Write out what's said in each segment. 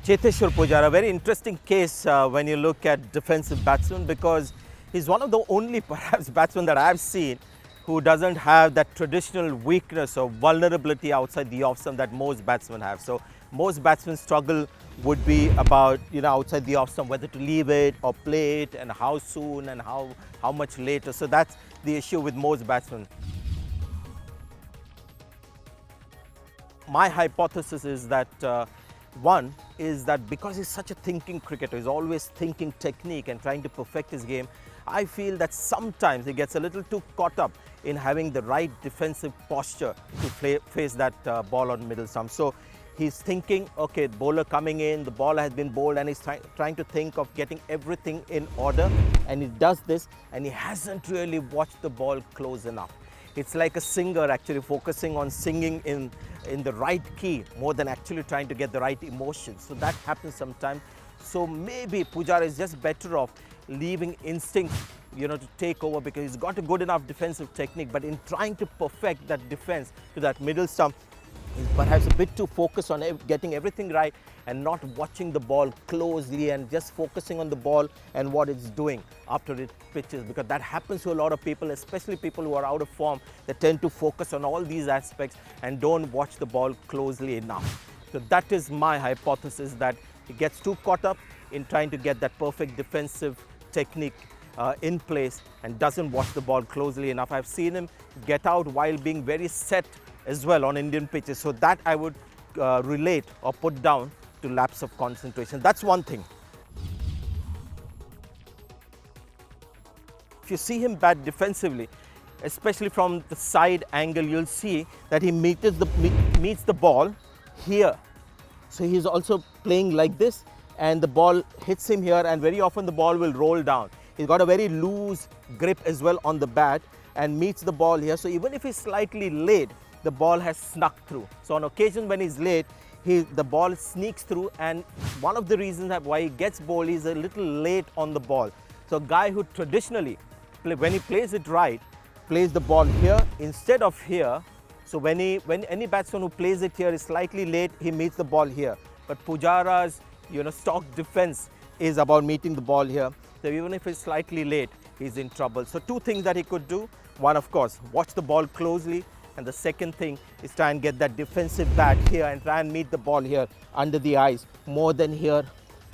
Cheteshwar Pujara, very interesting case when you look at defensive batsmen, because he's one of the only perhaps batsmen that I've seen who doesn't have that traditional weakness or vulnerability outside the off stump that most batsmen have. So most batsmen struggle would be about, outside the off stump, whether to leave it or play it, and how soon and how much later. So that's the issue with most batsmen. My hypothesis is that one is that because he's such a thinking cricketer, he's always thinking technique and trying to perfect his game, I feel that sometimes he gets a little too caught up in having the right defensive posture to face that ball on middle stump. So he's thinking, okay, bowler coming in, the ball has been bowled, and he's trying to think of getting everything in order, and he does this, and he hasn't really watched the ball close enough. It's like a singer actually focusing on singing in the right key more than actually trying to get the right emotions. So that happens sometimes. So maybe Pujara is just better off leaving instinct, to take over, because he's got a good enough defensive technique. But in trying to perfect that defense to that middle stump, he's perhaps a bit too focused on getting everything right and not watching the ball closely and just focusing on the ball and what it's doing after it pitches, because that happens to a lot of people, especially people who are out of form. They tend to focus on all these aspects and don't watch the ball closely enough. So that is my hypothesis, that he gets too caught up in trying to get that perfect defensive technique in place and doesn't watch the ball closely enough. I've seen him get out while being very set as well on Indian pitches. So that I would relate or put down to lapse of concentration. That's one thing. If you see him bat defensively, especially from the side angle, you'll see that he meets the ball here. So he's also playing like this, and the ball hits him here, and very often the ball will roll down. He's got a very loose grip as well on the bat and meets the ball here. So even if he's slightly late, the ball has snuck through. So on occasion when he's late, the ball sneaks through, and one of the reasons why he gets bowled is a little late on the ball. So a guy who traditionally, when he plays it right, plays the ball here instead of here. So when any batsman who plays it here is slightly late, he meets the ball here. But Pujara's stock defense is about meeting the ball here. So even if he's slightly late, he's in trouble. So two things that he could do. One, of course, watch the ball closely. And the second thing is try and get that defensive bat here and try and meet the ball here under the eyes more than here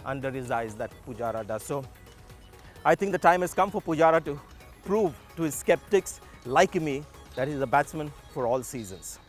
under his eyes that Pujara does. So I think the time has come for Pujara to prove to his skeptics like me that he's a batsman for all seasons.